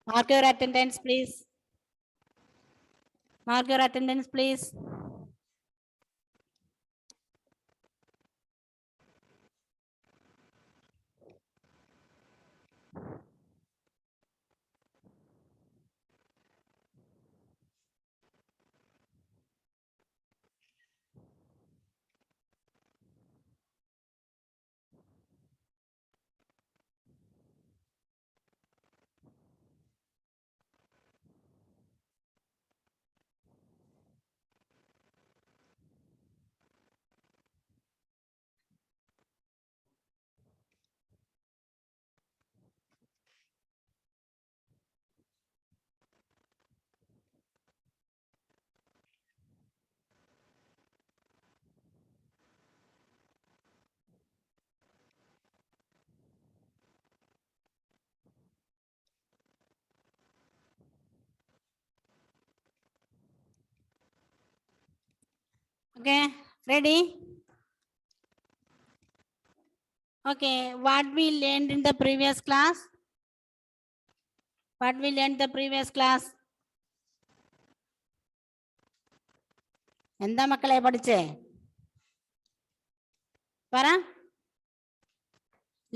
Mark your attendance, please. Mark your attendance, please. Okay, ready? Okay, what we learned in the previous class? What we learned the previous class? എന്താ മക്കളെ പഠിച്ചേ? പറ.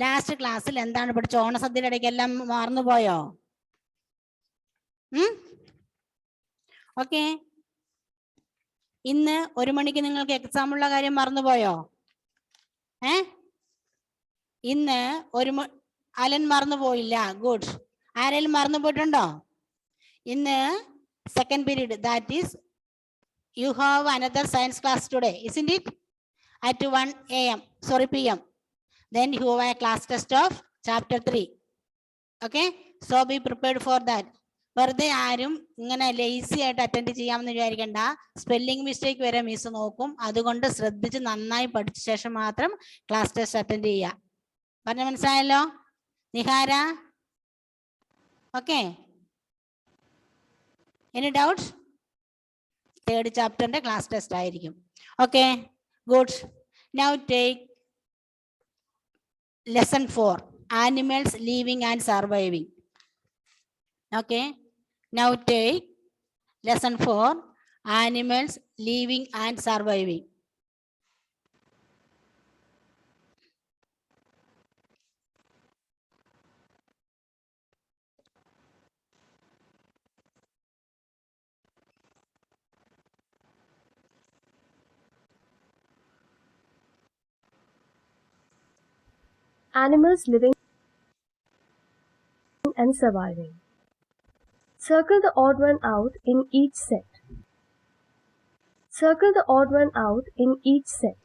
Last ക്ലാസ്സിൽ എന്താണ് പഠിച്ച? ഓണസദ്യയുടെ ഇടയ്ക്ക് എല്ലാം മറന്നുപോയോ? ഓക്കെ, ഇന്ന് 1 മണിക്ക് നിങ്ങൾക്ക് എക്സാം ഉള്ള കാര്യം മറന്നുപോയോ? ഇന്ന് അലൻ മറന്നുപോയില്ല. ഗുഡ്. ആരെങ്കിലും മറന്നുപോയിട്ടുണ്ടോ? ഇന്ന് second period, that is you have another science class today, isn't it? At 1 AM, sorry PM. Then you have a class test of chapter 3. Okay, so be prepared for that. വെറുതെ ആരും ഇങ്ങനെ lazy ആയിട്ട് attend ചെയ്യാമെന്ന് വിചാരിക്കണ്ട. Spelling mistake വരെ miss നോക്കും. അതുകൊണ്ട് ശ്രദ്ധിച്ച് നന്നായി പഠിച്ച ശേഷം മാത്രം ക്ലാസ് ടെസ്റ്റ് അറ്റൻഡ് ചെയ്യുക. പറഞ്ഞ മനസ്സിലായല്ലോ? Nihara, okay? Any doubts? Third ചാപ്റ്ററിന്റെ ക്ലാസ് ടെസ്റ്റ് ആയിരിക്കും. Okay, good. Now take lesson 4, animals living and surviving. Okay, now take lesson 4, animals living and surviving. Animals living and surviving. Circle the odd one out in each set. Circle the odd one out in each set.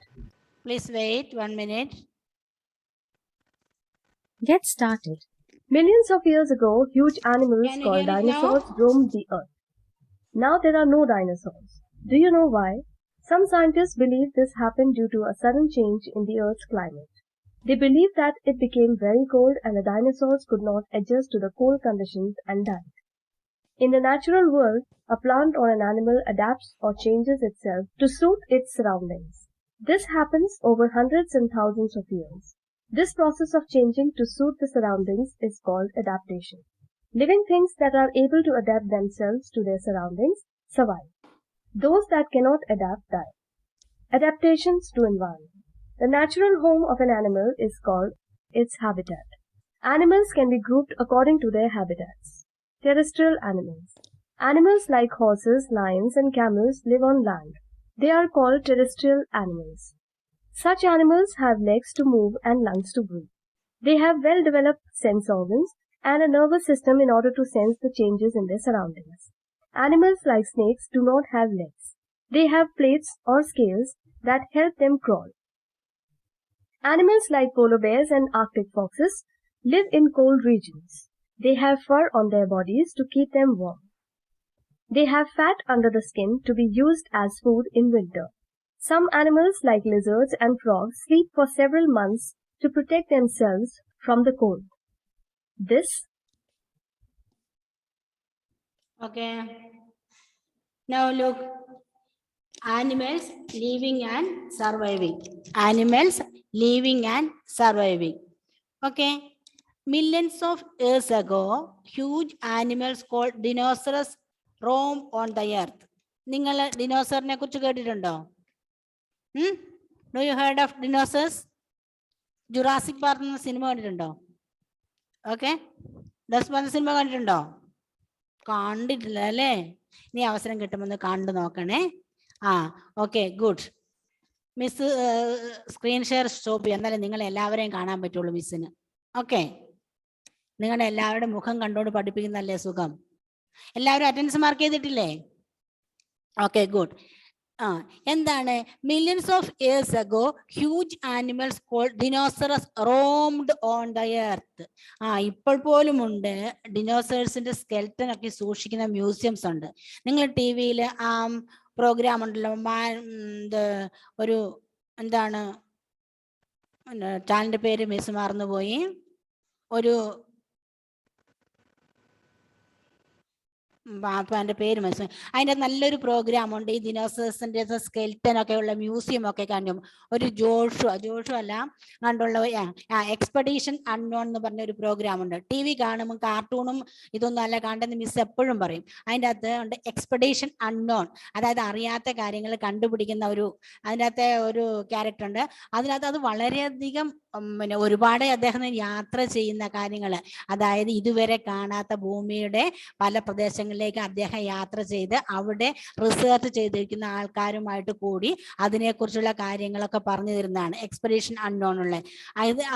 Please wait 1 minute. Get started. Millions of years ago, huge animals called dinosaurs roamed the earth. Now there are no dinosaurs. Do you know why? Some scientists believe this happened due to a sudden change in the Earth's climate. They believe that it became very cold and the dinosaurs could not adjust to the cold conditions and died. In the natural world, a plant or an animal adapts or changes itself to suit its surroundings. This happens over hundreds and thousands of years. This process of changing to suit the surroundings is called adaptation. Living things that are able to adapt themselves to their surroundings survive. Those that cannot adapt die. Adaptations to environment. The natural home of an animal is called its habitat. Animals can be grouped according to their habitats. Terrestrial animals. Animals like horses, lions, and camels live on land. They are called terrestrial animals. Such animals have legs to move and lungs to breathe. They have well-developed sense organs and a nervous system in order to sense the changes in their surroundings. Animals like snakes do not have legs. They have plates or scales that help them crawl. Animals like polar bears and Arctic foxes live in cold regions. They have fur on their bodies to keep them warm. They have fat under the skin to be used as food in winter. Some animals like lizards and frogs sleep for several months to protect themselves from the cold. This. Okay. Now look. Animals living and surviving. Animals living and surviving. Okay. Millions of years ago, huge animals called dinosaurs roamed on the earth. നിങ്ങൾ ഡിനോസറിനെ കുറിച്ച് കേട്ടിട്ടുണ്ടോ? Do you heard of dinosaurs? Jurassic park എന്ന cinema കണ്ടിട്ടുണ്ടോ? Okay, does പറഞ്ഞ cinema കണ്ടിട്ടുണ്ടോ? കണ്ടിട്ടില്ല അല്ലേ? നീ അവസരം കിട്ടുമെന്ന് കണ്ടു നോക്കണേ. Okay, good. Miss screen share stop ചെയ്യാം, എന്നാലേ നിങ്ങൾ എല്ലാവരെയും കാണാൻ പറ്റുള്ളൂ മിസ്സിന്. ഓക്കെ, നിങ്ങളുടെ എല്ലാവരുടെ മുഖം കണ്ടോണ്ട് പഠിപ്പിക്കുന്നല്ലേ സുഖം. എല്ലാവരും അറ്റൻഡൻസ് മാർക്ക് ചെയ്തിട്ടില്ലേ? Okay, good. എന്താണ്? Millions of years ago huge animals called dinosaurs roamed on the earth. ഇപ്പോൾ പോലും ഉണ്ട് ഡിനോസേഴ്സിന്റെ സ്കെൽറ്റൻ ഒക്കെ സൂക്ഷിക്കുന്ന മ്യൂസിയംസ് ഉണ്ട്. നിങ്ങൾ ടി വിയിൽ പ്രോഗ്രാം ഉണ്ടല്ലോ, ഒരു എന്താണ് ചാനലിന്റെ പേര് മിസ് മറന്നുപോയി, ഒരു എൻ്റെ പേര് മനസ്സിലായി. അതിൻ്റെ നല്ലൊരു പ്രോഗ്രാം ഉണ്ട്, ഈ ദിനോസേഴ്സിൻ്റെ സ്കെൽറ്റൻ ഒക്കെ ഉള്ള മ്യൂസിയം ഒക്കെ കണ്ടും. ഒരു ജോഷു അല്ല കണ്ടുള്ള എക്സ്പെഡീഷൻ അൺനോൺ എന്ന് പറഞ്ഞ ഒരു പ്രോഗ്രാം ഉണ്ട്. ടി വി കാണുമ്പോൾ കാർട്ടൂണും ഇതൊന്നും അല്ല കണ്ടെന്ന് മിസ് എപ്പോഴും പറയും. അതിൻ്റെ അകത്ത് ഉണ്ട് എക്സ്പെഡീഷൻ അൺനോൺ, അതായത് അറിയാത്ത കാര്യങ്ങൾ കണ്ടുപിടിക്കുന്ന അതിൻ്റെ അകത്തെ ഒരു ക്യാരക്ടർ ഉണ്ട്. അതിനകത്ത് അത് വളരെയധികം പിന്നെ ഒരുപാട് അദ്ദേഹം യാത്ര ചെയ്യുന്ന കാര്യങ്ങൾ, അതായത് ഇതുവരെ കാണാത്ത ഭൂമിയുടെ പല പ്രദേശങ്ങളിലേക്ക് അദ്ദേഹം യാത്ര ചെയ്ത് അവിടെ റിസർച്ച് ചെയ്തിരിക്കുന്ന ആൾക്കാരുമായിട്ട് കൂടി അതിനെക്കുറിച്ചുള്ള കാര്യങ്ങളൊക്കെ പറഞ്ഞു തരുന്നതാണ് എക്സ്പെഡീഷൻ അൺനോൺ ഉള്ള.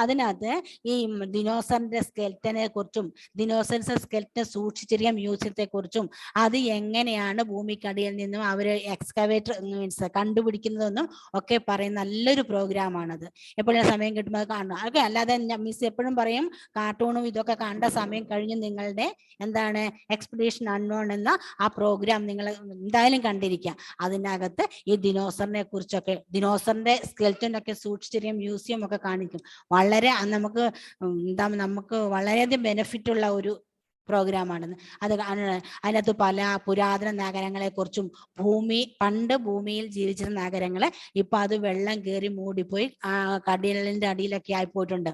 അതിനകത്ത് ഈ ദിനോസറിന്റെ സ്കെൽറ്റനെ കുറിച്ചും ദിനോസറിന്റെ സ്കെൽറ്റനെ സൂക്ഷിച്ചിരിക്കുന്ന മ്യൂസിയത്തെ കുറിച്ചും അത് എങ്ങനെയാണ് ഭൂമിക്കടിയിൽ നിന്നും അവര് എക്സ്കവേറ്റർ മീൻസ് കണ്ടുപിടിക്കുന്നതെന്നും ഒക്കെ പറയുന്ന നല്ലൊരു പ്രോഗ്രാമാണത്. എപ്പോഴും സമയം കിട്ടുമ്പോൾ കാണണം. ഓക്കെ, അല്ലാതെ മിസ് എപ്പോഴും പറയും കാർട്ടൂണും ഇതൊക്കെ കണ്ട സമയം കഴിഞ്ഞ് നിങ്ങളുടെ എന്താണ് എക്സ്പെഡീഷൻ അൺനോൺ എന്ന ആ പ്രോഗ്രാം നിങ്ങൾ എന്തായാലും കണ്ടിരിക്കുക. അതിനകത്ത് ഈ ദിനോസറിനെ കുറിച്ചൊക്കെ ദിനോസറിന്റെ സ്കെൽറ്റൻ ഒക്കെ സൂക്ഷിച്ചിരിക്കുന്ന മ്യൂസിയം ഒക്കെ കാണിക്കും. വളരെ നമുക്ക് വളരെയധികം ബെനിഫിറ്റ് ഉള്ള ഒരു പ്രോഗ്രാമാണെന്ന്. അതിനകത്ത് പല പുരാതന നഗരങ്ങളെ കുറിച്ചും പണ്ട് ഭൂമിയിൽ ജീവിച്ചിരുന്ന നഗരങ്ങള് ഇപ്പൊ അത് വെള്ളം കയറി മൂടിപ്പോയി കടലിന്റെ അടിയിലൊക്കെ ആയിപ്പോയിട്ടുണ്ട്.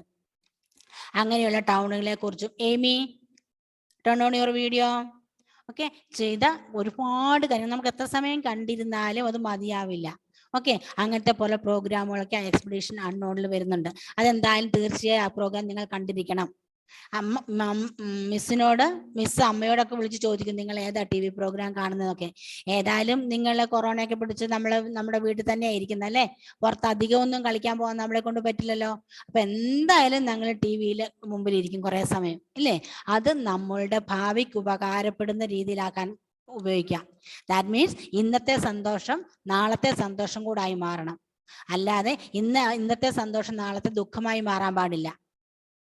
അങ്ങനെയുള്ള ടൗണുകളെ കുറിച്ചും. ഏമി, turn on your video. Okay, ചെയ്ത ഒരുപാട് കാര്യം നമുക്ക് എത്ര സമയം കണ്ടിരുന്നാലും അത് മതിയാവില്ല. ഓക്കെ, അങ്ങനത്തെ പോലെ പ്രോഗ്രാമുകളൊക്കെ എക്സ്പെഡീഷൻ അൺനോണിൽ വരുന്നുണ്ട്. അതെന്തായാലും തീർച്ചയായും ആ പ്രോഗ്രാം നിങ്ങൾ കണ്ടിരിക്കണം. മിസ് അമ്മയോടൊക്കെ വിളിച്ച് ചോദിക്കും നിങ്ങൾ ഏതാ ടി വി പ്രോഗ്രാം കാണുന്നതൊക്കെ. ഏതായാലും നിങ്ങൾ കൊറോണയൊക്കെ പിടിച്ച് നമ്മുടെ വീട്ടിൽ തന്നെ ആയിരിക്കുന്ന അല്ലേ, പുറത്ത് അധികം ഒന്നും കളിക്കാൻ പോകാൻ നമ്മളെ കൊണ്ട് പറ്റില്ലല്ലോ. അപ്പൊ എന്തായാലും ഞങ്ങൾ ടി വിയിൽ മുമ്പിലിരിക്കും കുറെ സമയം ഇല്ലേ. അത് നമ്മളുടെ ഭാവിക്ക് ഉപകാരപ്പെടുന്ന രീതിയിലാക്കാൻ ഉപയോഗിക്കാം. ദാറ്റ് മീൻസ് ഇന്നത്തെ സന്തോഷം നാളത്തെ സന്തോഷം കൂടായി മാറണം. അല്ലാതെ ഇന്നത്തെ സന്തോഷം നാളത്തെ ദുഃഖമായി മാറാൻ പാടില്ല.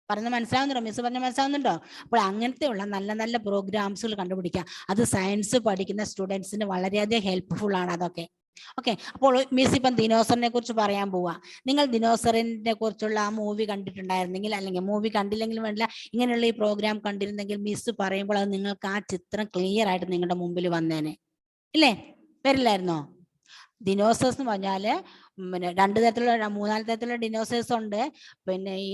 പറഞ്ഞ മനസ്സിലാവുന്നുണ്ടോ? മിസ് പറഞ്ഞ മനസ്സിലാവുന്നുണ്ടോ? അപ്പോൾ അങ്ങനത്തെ ഉള്ള നല്ല നല്ല പ്രോഗ്രാംസുകൾ കണ്ടുപിടിക്കുക. അത് സയൻസ് പഠിക്കുന്ന സ്റ്റുഡൻസിന് വളരെയധികം ഹെൽപ്ഫുൾ ആണ് അതൊക്കെ. ഓക്കെ, അപ്പോൾ മിസ് ഇപ്പം ദിനോസറിനെ കുറിച്ച് പറയാൻ പോവാ. നിങ്ങൾ ദിനോസറിനെ കുറിച്ചുള്ള ആ മൂവി കണ്ടിട്ടുണ്ടായിരുന്നെങ്കിൽ, അല്ലെങ്കിൽ മൂവി കണ്ടില്ലെങ്കിലും വേണ്ടില്ല, ഇങ്ങനെയുള്ള ഈ പ്രോഗ്രാം കണ്ടിരുന്നെങ്കിൽ മിസ് പറയുമ്പോൾ അത് നിങ്ങൾക്ക് ആ ചിത്രം ക്ലിയർ ആയിട്ട് നിങ്ങളുടെ മുമ്പിൽ വന്നേനെ ഇല്ലേ? വരില്ലായിരുന്നോ? ദിനോസേഴ്സ് എന്ന് പറഞ്ഞാല് പിന്നെ 2 തരത്തിലുള്ള 3-4 തരത്തിലുള്ള ഡിനോസേഴ്സ് ഉണ്ട്. പിന്നെ ഈ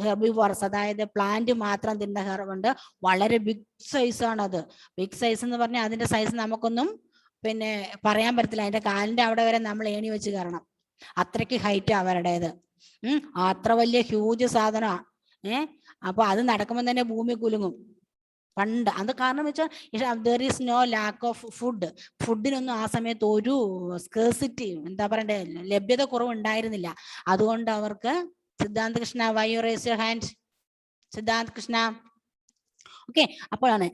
ഹെർബിവോറസ്, അതായത് പ്ലാന്റ് മാത്രം തിന്ന ഹെർബുണ്ട്. വളരെ ബിഗ് സൈസ് ആണ് അത്. ബിഗ് സൈസ് എന്ന് പറഞ്ഞാൽ അതിന്റെ സൈസ് നമുക്കൊന്നും പിന്നെ പറയാൻ പറ്റത്തില്ല. അതിന്റെ കാലിന്റെ അവിടെ വരെ നമ്മൾ ഏണി വെച്ച് കയറണം, അത്രയ്ക്ക് ഹൈറ്റ് അവരുടേത്. അത്ര വലിയ ഹ്യൂജ് സാധനമാണ്. അപ്പൊ അത് നടക്കുമ്പോൾ തന്നെ ഭൂമി കുലുങ്ങും. പണ്ട് അത് കാരണം വെച്ചാൽ there is no lack of ഫുഡിനൊന്നും ആ സമയത്ത് ഒരു സ്കേഴ്സിറ്റി എന്താ പറയണ്ടേ ലഭ്യത കുറവുണ്ടായിരുന്നില്ല. അതുകൊണ്ട് അവർക്ക് Siddhanta Krishna, why you raise your hand? Siddhanta Krishna. Okay, അപ്പോഴാണ്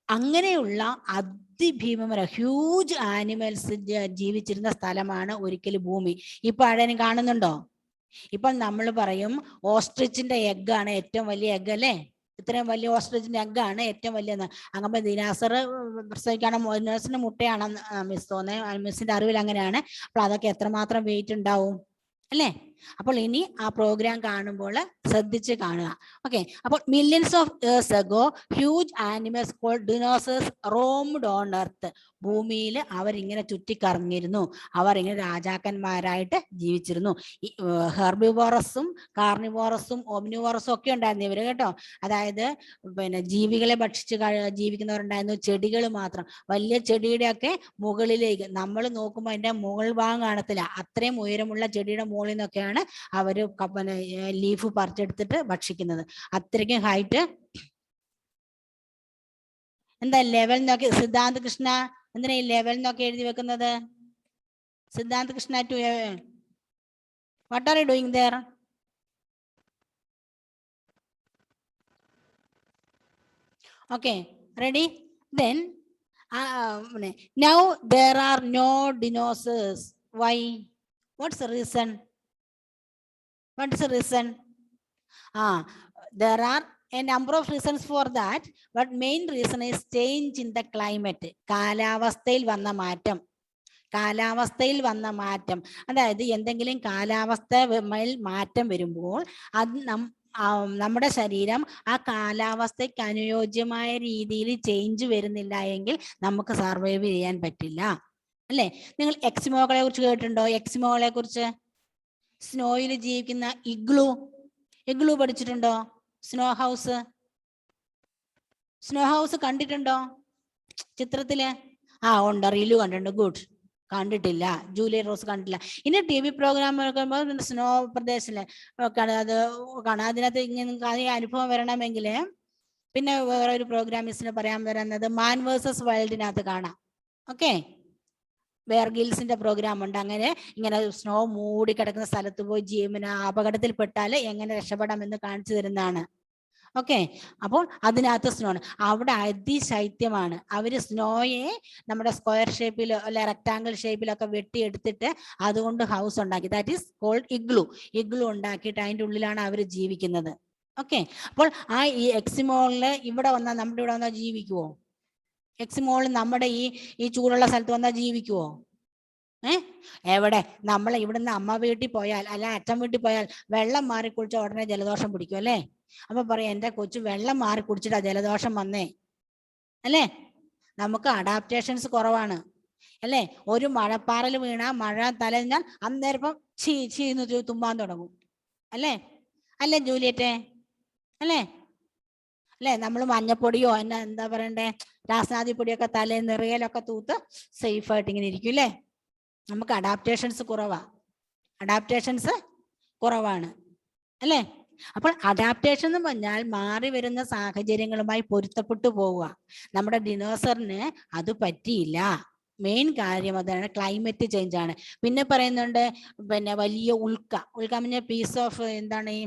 അങ്ങനെയുള്ള അതിഭീമര ഹ്യൂജ് ആനിമൽസ് ജീവിച്ചിരുന്ന സ്ഥലമാണ് ഒരിക്കലും ഭൂമി. ഇപ്പൊ ആരെയും കാണുന്നുണ്ടോ? ഇപ്പൊ നമ്മൾ പറയും ഓസ്ട്രിച്ചിന്റെ എഗ്ഗാണ് ഏറ്റവും വലിയ എഗ്ഗ് അല്ലേ? ഇത്രയും വലിയ ഓസ്ട്രിച്ചിന്റെ എഗ്ഗാണ് ഏറ്റവും വലിയ. അങ്ങനെ ദിനാസർ പ്രസവിക്കണം, ദിനാസറിന്റെ മുട്ടയാണെന്ന് മിസ് തോന്നുന്നത്, മിസ്സിന്റെ അറിവിൽ അങ്ങനെയാണ്. അപ്പോൾ അതൊക്കെ എത്രമാത്രം വെയിറ്റ് ഉണ്ടാവും അല്ലേ? അപ്പോൾ ഇനി ആ പ്രോഗ്രാം കാണുമ്പോൾ ശ്രദ്ധിച്ച് കാണുക. ഓക്കെ, അപ്പോൾ millions of years ago huge animals called dinosaurs roamed on earth. ഭൂമിയിൽ അവരിങ്ങനെ ചുറ്റിക്കറങ്ങിയിരുന്നു, അവർ ഇങ്ങനെ രാജാക്കന്മാരായിട്ട് ജീവിച്ചിരുന്നു. ഈ ഹെർബിവോറസും കാർണിവോറസും ഓംനിവോറസും ഒക്കെ ഉണ്ടായിരുന്നു ഇവര് കേട്ടോ. അതായത് പിന്നെ ജീവികളെ ഭക്ഷിച്ച് ജീവിക്കുന്നവരുണ്ടായിരുന്നു, ചെടികൾ മാത്രം. വലിയ ചെടിയുടെ ഒക്കെ മുകളിലേക്ക് നമ്മൾ നോക്കുമ്പോൾ അതിന്റെ മുകൾ ഭാഗം കാണത്തില്ല, അത്രയും ഉയരമുള്ള ചെടിയുടെ മുകളിൽ നിന്നൊക്കെയാണ് അവര് ലീഫ് പറിച്ചെടുത്തിട്ട് ഭക്ഷിക്കുന്നത്. അത്രയ്ക്കും ഹൈറ്റ്. എന്താ ലെവൽ നോക്കി സിദ്ധാന്ത് കൃഷ്ണ, എന്തിനാ ഈ ലെവൽ നോക്കി എഴുതി വെക്കുന്നത്? Siddhant Krishna to what are you doing there? Okay, ready? Then now there are no dinosaurs. Why? What's the reason? What is the reason? There are a number of reasons for that, but main reason is change in the climate. കാലാവസ്ഥയിൽ വന്ന മാറ്റം. കാലാവസ്ഥയിൽ വന്ന മാറ്റം, അതായത് എന്തെങ്കിലും കാലാവസ്ഥ മാറ്റം വരുമ്പോൾ അത് നമ്മുടെ ശരീരം ആ കാലാവസ്ഥയ്ക്ക് അനുയോജ്യമായ രീതിയിൽ ചേഞ്ച് വരുന്നില്ല എങ്കിൽ നമുക്ക് സർവൈവ് ചെയ്യാൻ പറ്റില്ല, അല്ലേ? നിങ്ങൾ എക്സിമോകളെ കുറിച്ച് കേട്ടിട്ടുണ്ടോ? എക്സിമോകളെ കുറിച്ച്, സ്നോയിൽ ജീവിക്കുന്ന ഇഗ്ലു പഠിച്ചിട്ടുണ്ടോ? സ്നോ ഹൗസ് കണ്ടിട്ടുണ്ടോ ചിത്രത്തില്? ഉണ്ട്, റീലു കണ്ടിട്ടുണ്ട്. ഗുഡ്. കണ്ടിട്ടില്ല, ജൂലി റോസ് കണ്ടിട്ടില്ല. ഇനി TV പ്രോഗ്രാം സ്നോ പ്രദേശത്തില് അത് കാണാം. അതിനകത്ത് ഇങ്ങനെ അനുഭവം വരണമെങ്കിൽ പിന്നെ വേറെ ഒരു പ്രോഗ്രാമിസ്റ്റിന് പറയാൻ വരുന്നത് മാൻ വേഴ്സസ് വൈൽഡിനകത്ത് കാണാം. ഓക്കെ, ബെയർ ഗിൽസിന്റെ പ്രോഗ്രാം ഉണ്ട്. അങ്ങനെ ഇങ്ങനെ സ്നോ മൂടി കിടക്കുന്ന സ്ഥലത്ത് പോയി അപകടത്തിൽപ്പെട്ടാൽ എങ്ങനെ രക്ഷപ്പെടാമെന്ന് കാണിച്ചു തരുന്നതാണ്. ഓക്കെ, അപ്പോൾ അതിനകത്ത് സ്നോ ആണ്. അവിടെ അതിശൈത്യമാണ്. അവര് സ്നോയെ നമ്മുടെ സ്ക്വയർ ഷേപ്പിലോ അല്ലെ റെക്ടാങ്കിൾ ഷേപ്പിലൊക്കെ വെട്ടിയെടുത്തിട്ട് അതുകൊണ്ട് ഹൗസ് ഉണ്ടാക്കി. ദാറ്റ് ഈസ് കോൾഡ് ഇഗ്ലു ഉണ്ടാക്കിയിട്ട് അതിൻ്റെ ഉള്ളിലാണ് അവർ ജീവിക്കുന്നത്. ഓക്കെ, അപ്പോൾ ഈ എക്സിമോളില് ഇവിടെ വന്നാൽ നമ്മുടെ ഇവിടെ വന്നാൽ ജീവിക്കുവോ? എക്സിമോളിൽ നമ്മുടെ ഈ ചൂടുള്ള സ്ഥലത്ത് വന്നാൽ ജീവിക്കുവോ? എവിടെ? നമ്മളെ ഇവിടുന്ന് അമ്മ വീട്ടിൽ പോയാൽ അല്ല അച്ഛൻ വീട്ടിൽ പോയാൽ വെള്ളം മാറി കുടിച്ച ഉടനെ ജലദോഷം പിടിക്കും, അല്ലേ? അപ്പൊ പറയാം എന്റെ കൊച്ചു വെള്ളം മാറി കുടിച്ചിട്ടാ ജലദോഷം വന്നേ, അല്ലേ? നമുക്ക് അഡാപ്റ്റേഷൻസ് കുറവാണ്, അല്ലേ? ഒരു മഴപ്പാറൽ വീണ മഴ തലഞ്ഞാൽ അന്നേരം ചീന്ന് തുമ്മാൻ തുടങ്ങും, അല്ലേ ജൂലിയറ്റെ? അല്ലേ? നമ്മൾ മഞ്ഞപ്പൊടിയോ എന്താ പറയണ്ടേ രാസനാദി പൊടിയൊക്കെ തലേ നിറയലൊക്കെ തൂത്ത് സേഫ് ആയിട്ട് ഇങ്ങനെ ഇരിക്കും, അല്ലേ? നമുക്ക് അഡാപ്റ്റേഷൻസ് കുറവാണ്, അല്ലേ? അപ്പോൾ അഡാപ്റ്റേഷൻ എന്ന് പറഞ്ഞാൽ മാറി വരുന്ന സാഹചര്യങ്ങളുമായി പൊരുത്തപ്പെട്ടു പോവുക. നമ്മുടെ ഡിനോസറിന് അത് പറ്റിയില്ല. മെയിൻ കാര്യം അതാണ്, ക്ലൈമറ്റ് ചേഞ്ച് ആണ്. പിന്നെ പറയുന്നുണ്ട് പിന്നെ വലിയ ഉൽക്ക പീസ് ഓഫ് എന്താണ് ഈ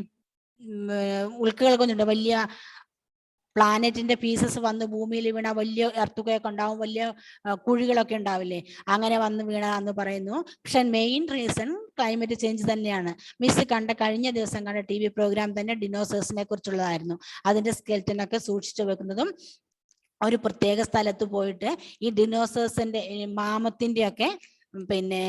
ഉൽക്കകൾക്കൊന്നുണ്ട്, വലിയ പ്ലാനറ്റിന്റെ പീസസ് വന്ന് ഭൂമിയിൽ വീണ വലിയ എർത്തുകയൊക്കെ ഉണ്ടാവും, വലിയ കുഴികളൊക്കെ ഉണ്ടാവില്ലേ, അങ്ങനെ വന്ന് വീണ എന്ന് പറയുന്നു. പക്ഷെ മെയിൻ റീസൺ ക്ലൈമറ്റ് ചേഞ്ച് തന്നെയാണ്. മിസ് കഴിഞ്ഞ ദിവസം കണ്ട TV പ്രോഗ്രാം തന്നെ ഡിനോസേഴ്സിനെ കുറിച്ചുള്ളതായിരുന്നു. അതിന്റെ സ്കെൽറ്റനൊക്കെ സൂക്ഷിച്ചു വെക്കുന്നതും ഒരു പ്രത്യേക സ്ഥലത്ത് പോയിട്ട് ഈ ഡിനോസേഴ്സിന്റെ മാമത്തിന്റെ ഒക്കെ പിന്നെ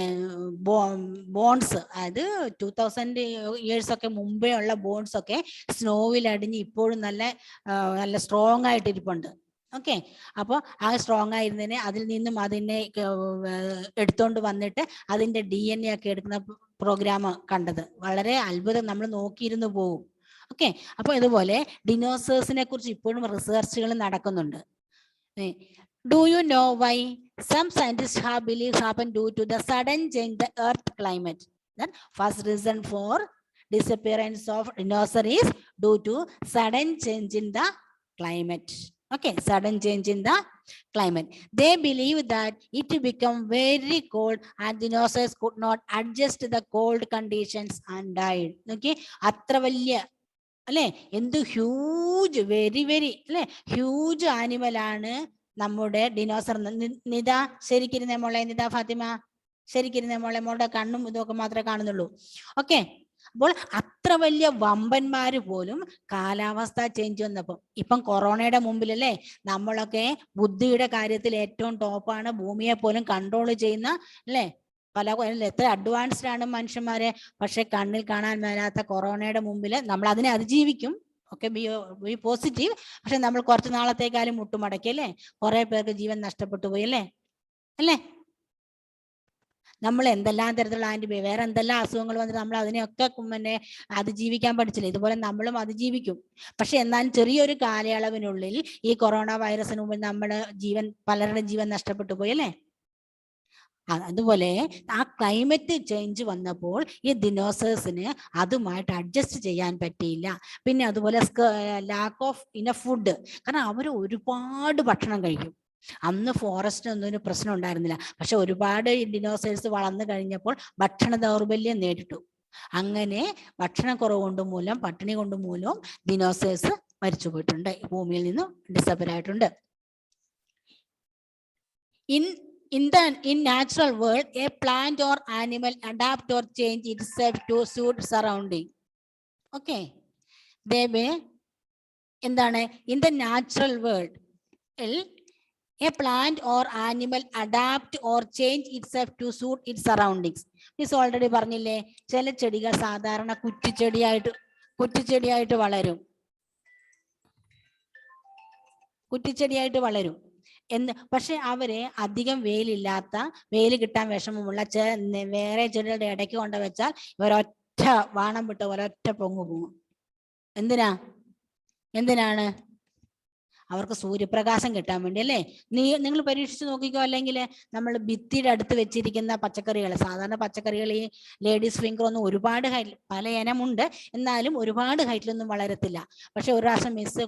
ബോൺസ്, അതായത് 2000 years ഒക്കെ മുമ്പേ ഉള്ള ബോൺസ് ഒക്കെ സ്നോവിൽ അടിഞ്ഞ് ഇപ്പോഴും നല്ല സ്ട്രോങ് ആയിട്ട് ഇരിപ്പുണ്ട്. ഓക്കെ, അപ്പോൾ ആ സ്ട്രോങ് ആയിരുന്നതിനെ അതിൽ നിന്നും അതിനെ എടുത്തോണ്ട് വന്നിട്ട് അതിന്റെ DNA ഒക്കെ എടുക്കുന്ന പ്രോഗ്രാം കണ്ടത് വളരെ അത്ഭുതം, നമ്മൾ നോക്കിയിരുന്നു പോകും. ഓക്കെ, അപ്പോൾ ഇതുപോലെ ഡിനോസേഴ്സിനെ കുറിച്ച് ഇപ്പോഴും റിസർച്ചുകൾ നടക്കുന്നുണ്ട്. Do you know why some scientists have believed happened due to the sudden change in the earth climate? That first reason for disappearance of dinosaurs is due to sudden change in the climate. Okay, sudden change in the climate. They believe that it became very cold and dinosaurs could not adjust to the cold conditions and died. Okay, അത്ര വലിയ അല്ലേ, എന്ത് huge, very അല്ലേ, huge ആനിമലാണ് നമ്മുടെ dinosaur. Nita ശരിക്കിരുന്നേ മോളെ, നിത ഫാത്തിമ ശരിക്കിരുന്നേ മോളെ, മോളുടെ കണ്ണും ഇതൊക്കെ മാത്രമേ കാണുന്നുള്ളൂ. ഓക്കെ, അപ്പോൾ അത്ര വലിയ വമ്പന്മാര് പോലും കാലാവസ്ഥ ചേഞ്ച് വന്നപ്പോൾ, ഇപ്പം കൊറോണയുടെ മുമ്പിലല്ലേ നമ്മളൊക്കെ ബുദ്ധിയുടെ കാര്യത്തിൽ ഏറ്റവും ടോപ്പാണ്, ഭൂമിയെ പോലും കൺട്രോൾ ചെയ്യുന്ന അല്ലേ എത്ര അഡ്വാൻസ്ഡ് ആണ് മനുഷ്യന്മാരെ. പക്ഷെ കണ്ണിൽ കാണാൻ മേലാത്ത കൊറോണയുടെ മുമ്പിൽ നമ്മൾ അതിനെ അതിജീവിക്കും. Okay, B positive. പക്ഷെ നമ്മൾ കുറച്ച് നാളത്തേക്കാളും മുട്ടുമടക്കി അല്ലേ, കുറെ പേർക്ക് ജീവൻ നഷ്ടപ്പെട്ടു പോയി അല്ലേ. നമ്മൾ എന്തെല്ലാം തരത്തിലുള്ള വേറെ എന്തെല്ലാം അസുഖങ്ങൾ വന്നിട്ട് നമ്മൾ അതിനെയൊക്കെ പിന്നെ അതിജീവിക്കാൻ പഠിച്ചില്ല. ഇതുപോലെ നമ്മളും അതിജീവിക്കും. പക്ഷെ എന്നാലും ചെറിയൊരു കാലയളവിനുള്ളിൽ ഈ കൊറോണ വൈറസിന് മുമ്പിൽ പലരുടെ ജീവൻ നഷ്ടപ്പെട്ടു പോയി അല്ലേ. അതുപോലെ ആ ക്ലൈമറ്റ് ചേഞ്ച് വന്നപ്പോൾ ഈ ദിനോസേഴ്സിന് അതുമായിട്ട് അഡ്ജസ്റ്റ് ചെയ്യാൻ പറ്റിയില്ല. പിന്നെ അതുപോലെ ലാക്ക് ഓഫ് ഇനഫ് ഫുഡ്. കാരണം അവർ ഒരുപാട് ഭക്ഷണം കഴിക്കും. അന്ന് ഫോറസ്റ്റ് ഒന്നും ഒരു പ്രശ്നം ഉണ്ടായിരുന്നില്ല. പക്ഷെ ഒരുപാട് ഡിനോസേഴ്സ് വളർന്നു കഴിഞ്ഞപ്പോൾ ഭക്ഷണ ദൗർബല്യം നേരിട്ടു. അങ്ങനെ ഭക്ഷണക്കുറവ് കൊണ്ട് മൂലം, പട്ടിണി കൊണ്ട് മൂലവും ദിനോസേഴ്സ് മരിച്ചു പോയിട്ടുണ്ട്, ഭൂമിയിൽ നിന്നും ഡിസപ്പർ ആയിട്ടുണ്ട്. In natural world, a plant or animal adapt or change itself to suit surrounding. Okay, എന്താണ് in the natural world, a plant or animal adapt or change itself to suit its surroundings. Miss already പറഞ്ഞില്ലേ, ചില ചെടികൾ സാധാരണ കുറ്റിച്ചെടിയായിട്ട് വളരും പക്ഷെ അവരെ അധികം വെയിൽ കിട്ടാൻ വിഷമമുള്ള വേറെ ചെടികളുടെ ഇടയ്ക്ക് കൊണ്ട് വെച്ചാൽ ഇവരൊറ്റ വാണം വിട്ട് ഒരൊറ്റ പൊങ്ങു പോകും. എന്തിനാണ്? അവർക്ക് സൂര്യപ്രകാശം കിട്ടാൻ വേണ്ടി അല്ലേ. നിങ്ങൾ പരീക്ഷിച്ച് നോക്കിക്കോ. അല്ലെങ്കിൽ നമ്മൾ ഭിത്തിയുടെ അടുത്ത് വെച്ചിരിക്കുന്ന പച്ചക്കറികൾ, സാധാരണ പച്ചക്കറികൾ ഈ ലേഡീസ് ഫിംഗർ ഒന്നും ഒരുപാട് ഹൈറ്റ്, പല ഇനമുണ്ട്, എന്നാലും ഒരുപാട് ഹൈറ്റിലൊന്നും വളരത്തില്ല. പക്ഷെ ഒരു പ്രാവശ്യം മിസ്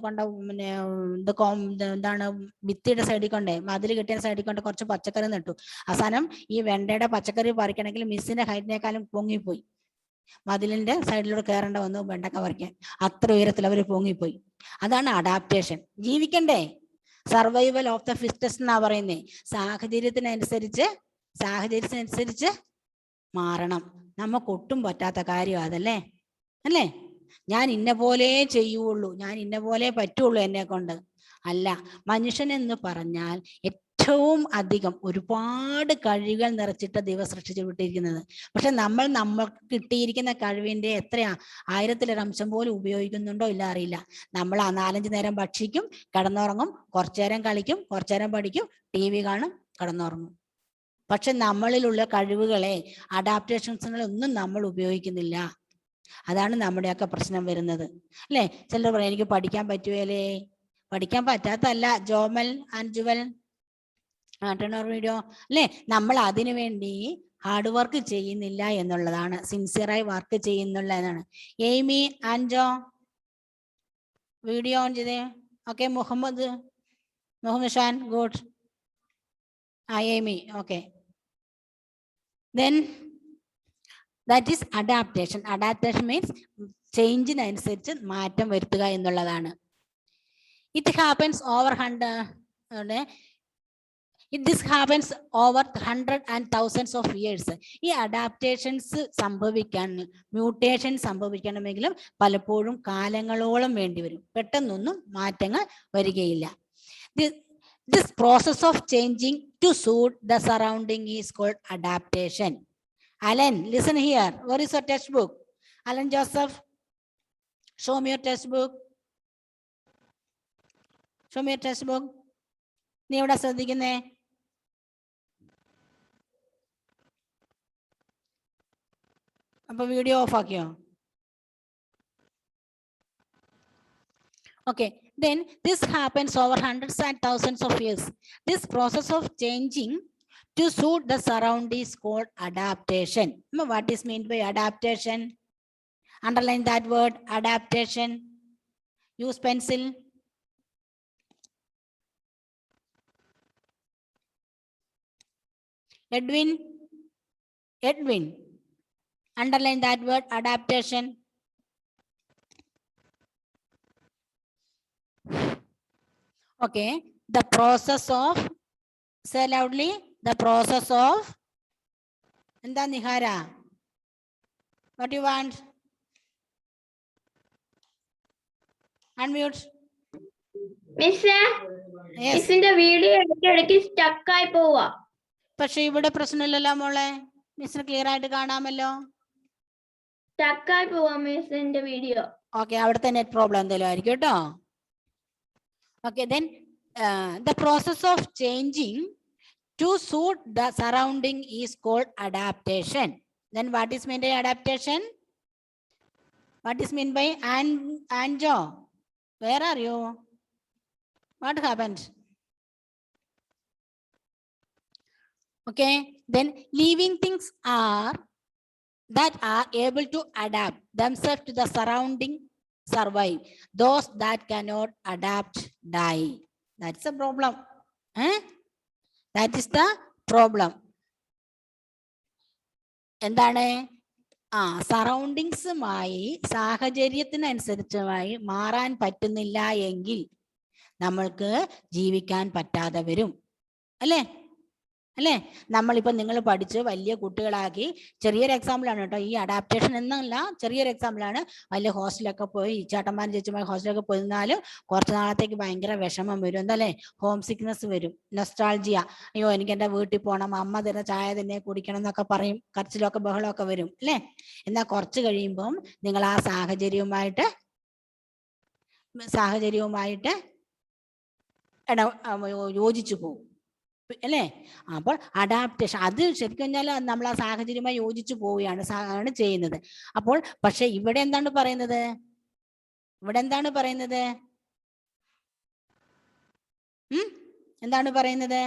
എന്താണ് ഭിത്തിയുടെ സൈഡിൽ കൊണ്ടേ, മതിൽ കെട്ടിയ സൈഡിൽ കൊണ്ട് കുറച്ച് പച്ചക്കറി നട്ടു. അവസാനം ഈ വെണ്ടയുടെ പച്ചക്കറി പറിക്കണമെങ്കിൽ മിസ്സിന്റെ ഹൈറ്റിനേക്കാളും പൊങ്ങിപ്പോയി. മതിലിന്റെ സൈഡിലൂടെ കയറേണ്ട വന്നു വെണ്ടക്ക പറിക്കാൻ. അത്ര ഉയരത്തിൽ അവർ പൊങ്ങിപ്പോയി. അതാണ് അഡാപ്റ്റേഷൻ. ജീവിക്കണ്ടേ? സർവൈവൽ ഓഫ് ദ ഫിറ്റസ്റ്റ് എന്നാ പറയുന്നേ. സാഹചര്യത്തിനനുസരിച്ച് മാറണം. നമുക്ക് ഒട്ടും പറ്റാത്ത കാര്യം അതല്ലേ അല്ലേ. ഞാൻ ഇന്ന പോലെ ചെയ്യുള്ളൂ, ഞാൻ ഇന്ന പോലെ പറ്റുള്ളൂ എന്നെ കൊണ്ട് അല്ല. മനുഷ്യൻ എന്ന് പറഞ്ഞാൽ ഏറ്റവും അധികം ഒരുപാട് കഴിവുകൾ നിറച്ചിട്ട് ദൈവം സൃഷ്ടിച്ചു വിട്ടിരിക്കുന്നത്. പക്ഷെ നമ്മൾക്ക് കിട്ടിയിരിക്കുന്ന കഴിവിന്റെ എത്രയാ 1000-1 പോലും ഉപയോഗിക്കുന്നുണ്ടോ ഇല്ല അറിയില്ല. നമ്മൾ 4-5 നേരം ഭക്ഷിക്കും, കിടന്നുറങ്ങും, കുറച്ചു നേരം കളിക്കും, കുറച്ചു നേരം പഠിക്കും, TV കാണും, കിടന്നുറങ്ങും. പക്ഷെ നമ്മളിലുള്ള കഴിവുകളെ, അഡാപ്റ്റേഷൻസുകളൊന്നും നമ്മൾ ഉപയോഗിക്കുന്നില്ല. അതാണ് നമ്മുടെയൊക്കെ പ്രശ്നം വരുന്നത് അല്ലേ. ചിലർ പറയും എനിക്ക് പഠിക്കാൻ പറ്റുകയല്ലേ. പഠിക്കാൻ പറ്റാത്തല്ല ജോമൽ ആൻഡ് ജുവൽ വീഡിയോ അല്ലേ. നമ്മൾ അതിനു വേണ്ടി ഹാർഡ് വർക്ക് ചെയ്യുന്നില്ല എന്നുള്ളതാണ്, സിൻസിയറായി വർക്ക് ചെയ്യുന്നുള്ളതാണ്. എയ്മി ആൻഡ് വീഡിയോ ഓൺ ചെയ്തേ. Okay, Muhammad Shan, good. Aimy, okay. Then that is adaptation. Adaptation means ചേഞ്ചിനനുസരിച്ച് മാറ്റം വരുത്തുക എന്നുള്ളതാണ്. This happens over 100 and thousands of years. ഈ അഡാപ്റ്റേഷൻസ് മ്യൂട്ടേഷൻ സംഭവിക്കണമെങ്കിലും പലപ്പോഴും കാലങ്ങളോളം വേണ്ടി വരും. പെട്ടെന്നൊന്നും മാറ്റങ്ങൾ വരികയില്ല. This process of changing to suit the surrounding is called adaptation. Alan, listen here. Where is your textbook? Alan Joseph, show me your textbook. Show me your textbook. നീ എവിടെ ശ്രദ്ധിക്കുന്നേ? അപ്പൊ വീഡിയോ ഓഫ് ആക്കിയോ? Okay, then this happens over hundreds and thousands of years. This process of changing to suit the surroundings is called adaptation. What is meant by adaptation? Underline that word, adaptation. Use pencil. Edwin, underline that word, adaptation. Okay, the process of, say loudly, the process of, എന്താ Nihara? What do you want? Unmute. മിസ്സിന്റെ video ഇടയ്ക്ക് stuck ആയി പോവാ. പക്ഷെ ഇവിടെ പ്രശ്നമില്ലല്ലോ മോളെ. മിസ്സിന് clear ആയിട്ട് കാണാമല്ലോ? സ്റ്റക്കായി പോവാം മിസ് എന്റെ വീഡിയോ. ഓക്കെ, അവിടുത്തെ നെറ്റ് പ്രോബ്ലം എന്തെങ്കിലും ആയിരിക്കും കേട്ടോ. Okay, then the process of changing to suit the surrounding is called adaptation. Then what is meant by adaptation? What is meant by Anjo? Where are you? What happened? Okay, then living things are that are able to adapt themselves to the surrounding survive. Those that cannot adapt die. That's a problem. That is the problem. എന്താണ്? സറൗണ്ടിങ്സുമായി സാഹചര്യത്തിനനുസരിച്ചുമായി മാറാൻ പറ്റുന്നില്ല എങ്കിൽ നമ്മൾക്ക് ജീവിക്കാൻ പറ്റാതെ വരും. അല്ലേ? അല്ലേ? നമ്മളിപ്പോൾ നിങ്ങൾ പഠിച്ച് വലിയ കുട്ടികളാക്കി, ചെറിയൊരു എക്സാമ്പിളാണ് കേട്ടോ ഈ അഡാപ്റ്റേഷൻ എന്നല്ല, ചെറിയൊരു എക്സാമ്പിളാണ്. വലിയ ഹോസ്റ്റലൊക്കെ പോയി ചേട്ടന്മാരും ചേച്ചിമാരും ഹോസ്റ്റലൊക്കെ പോയിരുന്നാലും കുറച്ച് നാളത്തേക്ക് ഭയങ്കര വിഷമം വരും. എന്തല്ലേ? ഹോം സിക്നെസ് വരും, നൊസ്റ്റാൾജിയ. അയ്യോ എനിക്ക് എൻ്റെ വീട്ടിൽ പോകണം, അമ്മ തരുന്ന ചായ തന്നെ കുടിക്കണം എന്നൊക്കെ പറയും. കരച്ചിലൊക്കെ ബഹളമൊക്കെ വരും അല്ലേ? എന്നാൽ കുറച്ച് കഴിയുമ്പം നിങ്ങൾ ആ സാഹചര്യവുമായിട്ട് യോജിച്ചു പോകും അല്ലേ? അപ്പോൾ അഡാപ്റ്റേഷൻ അത് ശരിക്കും പറഞ്ഞാൽ നമ്മൾ ആ സാഹചര്യമായി യോജിച്ചു പോവുകയാണ് ചെയ്യുന്നത്. അപ്പോൾ പക്ഷെ ഇവിടെ എന്താണ് പറയുന്നത്? എന്താണ് പറയുന്നത്?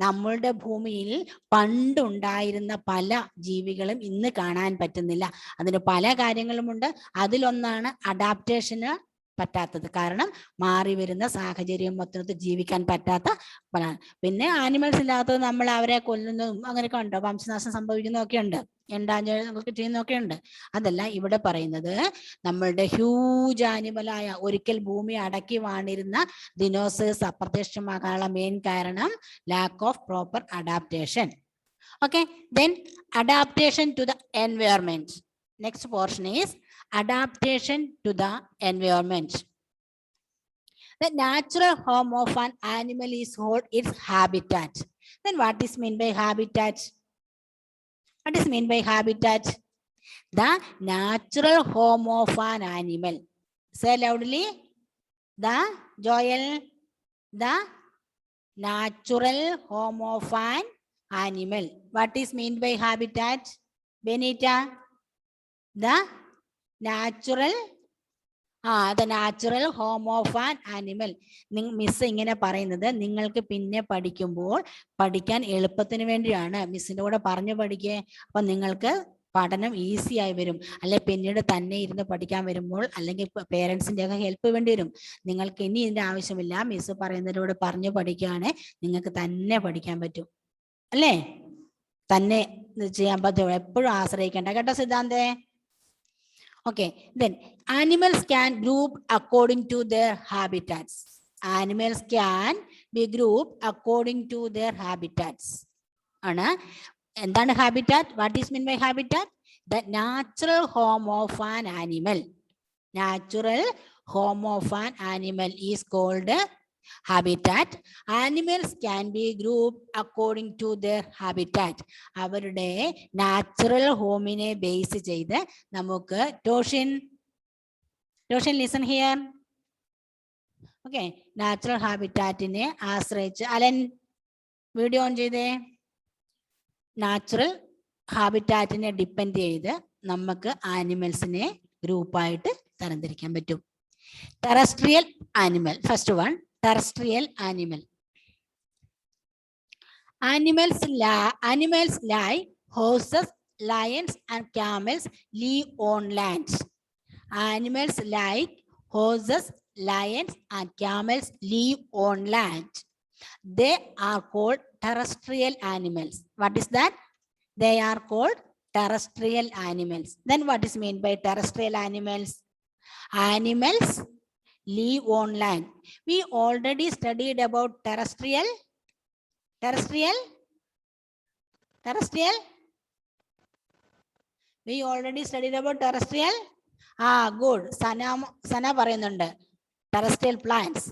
നമ്മളുടെ ഭൂമിയിൽ പണ്ടുണ്ടായിരുന്ന പല ജീവികളും ഇന്ന് കാണാൻ പറ്റുന്നില്ല. അതിന് പല കാര്യങ്ങളുമുണ്ട്. അതിലൊന്നാണ് അഡാപ്റ്റേഷന് പറ്റാത്തത്. കാരണം മാറി വരുന്ന സാഹചര്യം മൊത്തത്തിൽ ജീവിക്കാൻ പറ്റാത്ത പല. പിന്നെ ആനിമൽസ് ഇല്ലാത്തത് നമ്മൾ അവരെ കൊല്ലുന്നതും അങ്ങനെയൊക്കെ ഉണ്ടോ, വംശനാശം സംഭവിക്കുന്നതൊക്കെ ഉണ്ട്, എൻഡാഞ്ചേർഡ് ചെയ്യുന്നതൊക്കെ ഉണ്ട്. അതല്ല ഇവിടെ പറയുന്നത്. നമ്മളുടെ ഹ്യൂജ് ആനിമലായ ഒരിക്കൽ ഭൂമി അടക്കി വാണിരുന്ന ദിനോസേഴ്സ് അപ്രത്യക്ഷമാകാനുള്ള മെയിൻ കാരണം lack of proper adaptation. Okay, then adaptation to the environment. Next portion is adaptation to the environment. The natural home of an animal is called its habitat. Then what is meant by habitat? What is meant by habitat? The natural home of an animal. Say loudly. The Joel. The natural home of an animal. What is meant by habitat? Benita. The natural home of an animal. Miss ഇങ്ങനെ പറയുന്നത് നിങ്ങൾക്ക് പിന്നെ പഠിക്കുമ്പോൾ പഠിക്കാൻ എളുപ്പത്തിന് വേണ്ടിയാണ്. മിസ്സിന്റെ കൂടെ പറഞ്ഞു പഠിക്കേ. അപ്പൊ നിങ്ങൾക്ക് പഠനം ഈസി ആയി വരും. അല്ലെ പിന്നീട് തന്നെ ഇരുന്ന് പഠിക്കാൻ വരുമ്പോൾ അല്ലെങ്കിൽ പേരൻസിന്റെ ഒക്കെ ഹെൽപ്പ് വേണ്ടി വരും. നിങ്ങൾക്ക് ഇനി ഇതിന്റെ ആവശ്യമില്ല. മിസ് പറയുന്നതിലൂടെ പറഞ്ഞു പഠിക്കുകയാണെങ്കിൽ നിങ്ങൾക്ക് തന്നെ പഠിക്കാൻ പറ്റും. അല്ലേ? തന്നെ ചെയ്യാൻ പറ്റും. എപ്പോഴും ആശ്രയിക്കേണ്ട കേട്ടോ സിദ്ധാന്തേ. Okay, then animals can group according to their habitats. Animals can be grouped according to their habitats. എന്താണ് habitat? What is meant by habitat? The natural home of an animal. Natural home of an animal is called habitat. Animals can be grouped according to their habitat. അവരുടെ natural ഹോമിനെ base ചെയ്ത് നമുക്ക് Toshin listen here. Okay, natural ഹാബിറ്റാറ്റിനെ ആശ്രയിച്ച് Allen video on ചെയ്തേ. Natural ഹാബിറ്റാറ്റിനെ depend ചെയ്ത് നമുക്ക് ആനിമൽസിനെ ഗ്രൂപ്പായിട്ട് തരംതിരിക്കാൻ പറ്റും. Terrestrial animal. First one, terrestrial animal. Animals like horses, lions and camels live on land. Animals like horses, lions and camels live on land. They are called terrestrial animals. What is that? They are called terrestrial animals. Then what is meant by terrestrial animals? Animals live on land. We already studied about terrestrial. We already studied about terrestrial. Good. Sana പറയുന്നുണ്ട്. Terrestrial plants.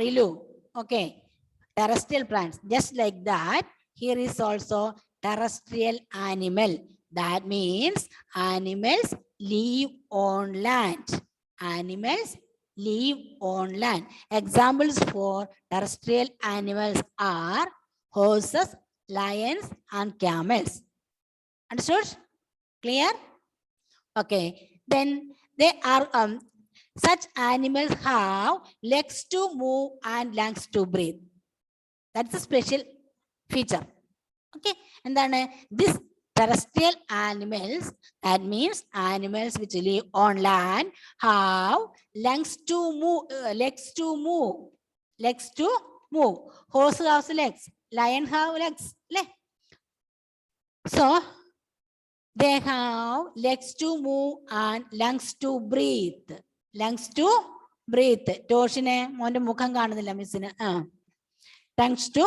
Rilu. Okay. Terrestrial plants. Just like that, here is also terrestrial animal. That means animals live on land. Animals live on land. Examples for terrestrial animals are horses, lions, and camels. Understood? Clear? Okay. Then they are such animals have legs to move and lungs to breathe. That's a special feature. Okay. And then this terrestrial animals, that means animals which live on land, have lungs to move, legs to move, legs to move. Horse has legs, lion have legs. So they have legs to move and lungs to breathe. Lungs to breathe. Toshine മോന്റെ മുഖം കാണുന്നില്ല മിസ്സിന്. Thanks to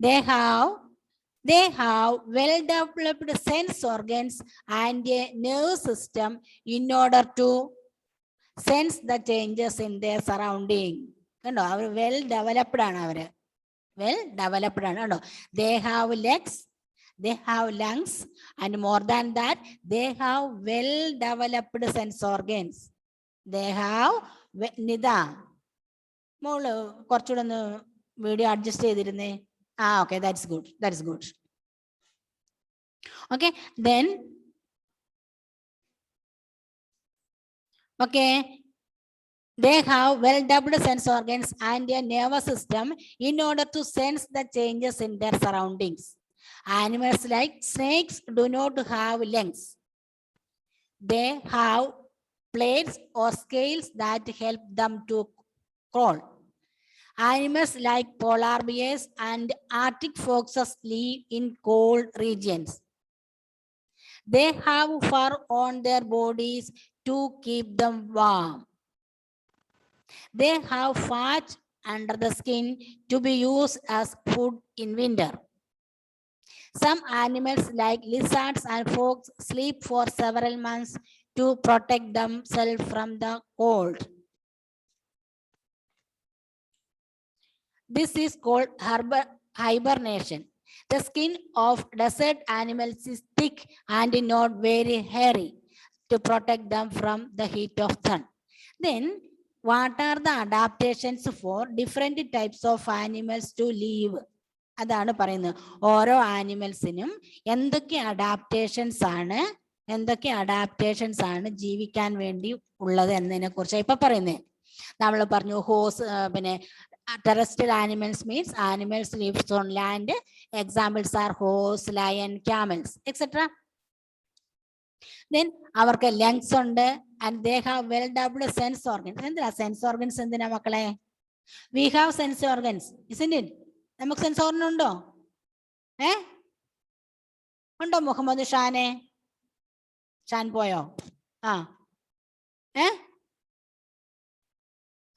they have well-developed sense organs and a nerve system in order to sense the changes in their surrounding. കണ്ടോ, അവർ well developed ആണ്. അവര് well developed ആണ്. കണ്ടോ, they have legs, they have lungs, and more than that, they have well-developed sense organs. They have Nita മോള് കുറച്ചുകൂടെ ഒന്ന് video adjust ചെയ്തിരുന്നേ. Okay, that's good. That is good. Okay, then okay, they have well-developed sense organs and a nervous system in order to sense the changes in their surroundings. Animals like snakes do not have lungs. They have plates or scales that help them to crawl. Animals like polar bears and Arctic foxes live in cold regions. They have fur on their bodies to keep them warm. They have fat under the skin to be used as food in winter. Some animals like lizards and frogs sleep for several months to protect themselves from the cold. This is called hibernation. The skin of desert animals is thick and not very hairy to protect them from the heat of sun. Then, what are the adaptations for different types of animals to live? അതാണ് പറയുന്നത്. ഓരോ ആനിമൽസിനും എന്തൊക്കെ adaptations ആണ് ജീവിക്കാൻ വേണ്ടി ഉള്ളത് എന്നതിനെ കുറിച്ച് ഇപ്പൊ പറയുന്നത്. നമ്മൾ പറഞ്ഞു ഹോസ്, പിന്നെ terrestrial animals means animals lives on land. Examples are horse, lion, camels, etc. Then അവർക്ക് lungs ഉണ്ട് and they have well-developed sense organs. എന്തിനാ സെൻസ് ഓർഗൻസ്? എന്തിനാ മക്കളെ? We have sense organs, isn't it? നമുക്ക് സെൻസ് ഓർഗൻ ഉണ്ടോ? ഉണ്ടോ മുഹമ്മദ് ഷാനെ? ഷാൻ പോയോ?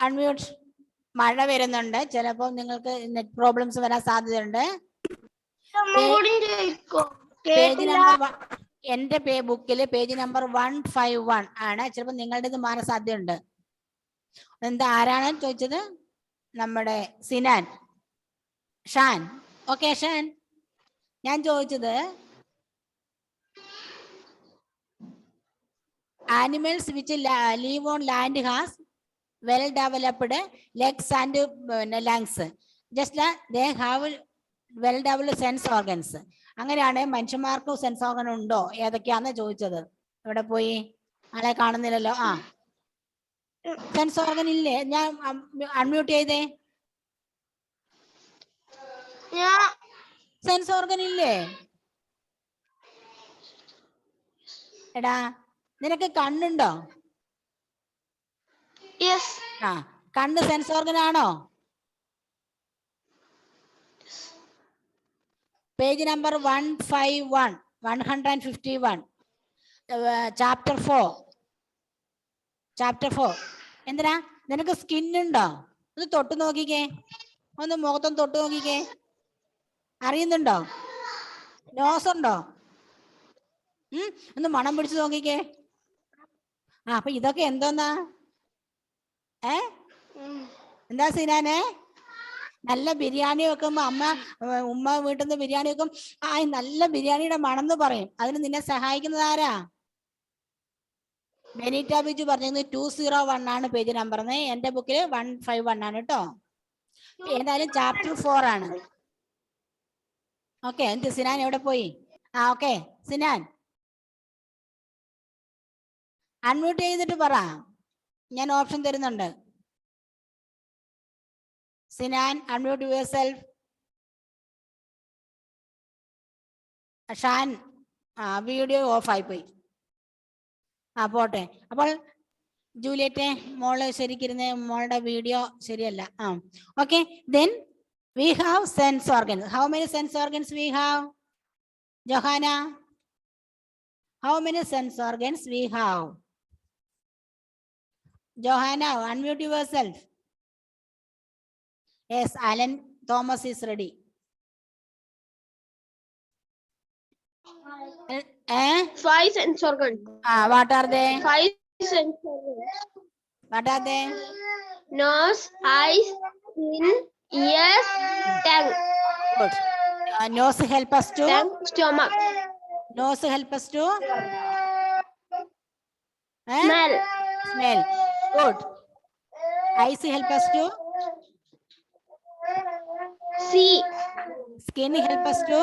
Unmute. മഴ വരുന്നുണ്ട്, ചിലപ്പോൾ നിങ്ങൾക്ക് നെറ്റ് പ്രോബ്ലംസ് വരാൻ സാധ്യതയുണ്ട്. പേജ് നമ്പർ എന്റെ ബുക്കിൽ പേജ് നമ്പർ 151 ആണ്. ചിലപ്പോൾ നിങ്ങളുടെ ഇത് മാറാൻ സാധ്യതയുണ്ട്. എന്താ, ആരാണ് ചോദിച്ചത്? നമ്മുടെ സിനാൻ, ഷാൻ. ഓക്കെ ഷാൻ, ഞാൻ ചോദിച്ചത് animals which live on land has well-developed legs and lungs. Just like they have well-developed sense organs. അങ്ങനെയാണ് മനുഷ്യന്മാർക്ക് സെൻസ് ഓർഗൻ ഉണ്ടോ? ഏതൊക്കെയാന്ന് ചോദിച്ചത്. ഇവിടെ പോയി ആളെ കാണുന്നില്ലല്ലോ. സെൻസ് ഓർഗൻ ഇല്ലേ? ഞാൻ അൺമ്യൂട്ട് ചെയ്തേ. സെൻസ് ഓർഗൻ ഇല്ലേ? എടാ, നിനക്ക് കണ്ണുണ്ടോ? കണ്ണ് സെൻസ് ഓർഗൻ ആണോ? Page number 151 chapter 4. എന്തിനാ? നിനക്ക് സ്കിന്നുണ്ടോ? ഒന്ന് തൊട്ട് നോക്കിക്കേ, ഒന്ന് മുഖത്തൊന്ന് തൊട്ട് നോക്കിക്കേ. അറിയുന്നുണ്ടോ? നോസ് ഉണ്ടോ? ഒന്ന് മണം പിടിച്ചു നോക്കിക്കേ. അപ്പൊ ഇതൊക്കെ എന്തോന്നാ? എന്താ സിനാനെ? നല്ല ബിരിയാണി വെക്കുമ്പോ ഉമ്മ വീട്ടിൽ നിന്ന് ബിരിയാണി വെക്കും, ആ നല്ല ബിരിയാണിയുടെ മണമെന്ന് പറയും. അതിന് നിന്നെ സഹായിക്കുന്നത് ആരാ? ബെനീറ്റ ബിജു പറഞ്ഞത് 201 ആണ് പേജ് നമ്പർ. എന്റെ ബുക്കിൽ 151 ആണ് കേട്ടോ. ഏതായാലും ചാപ്റ്റർ 4 ആണ്. ഓക്കെ, എന്ത് സിനാൻ എവിടെ പോയി? ഓക്കെ സിനാൻ അൺമ്യൂട്ട് ചെയ്തിട്ട് പറ, ഞാൻ ഓപ്ഷൻ തരുന്നുണ്ട്. Sinan unmute yourself. Shan video off ആയി പോയി. പോട്ടെ. അപ്പോൾ ജൂലിയറ്റെ മോള് ശരിക്കിരുന്നേ, മോളുടെ വീഡിയോ ശരിയല്ല. Okay, then we have sense organs. How many sense organs we have? Johanna, how many sense organs we have? Johanna, unmute yourself. Yes, Alan Thomas is ready. Five sense organs. What are they? Five sense organs. What are they? Nose, eyes, skin, ears, tongue. Good. Nose help us to? Tongue, stomach. Nose help us to? Smell. Smell. Good. Eyes help us to? See. Skin help us to?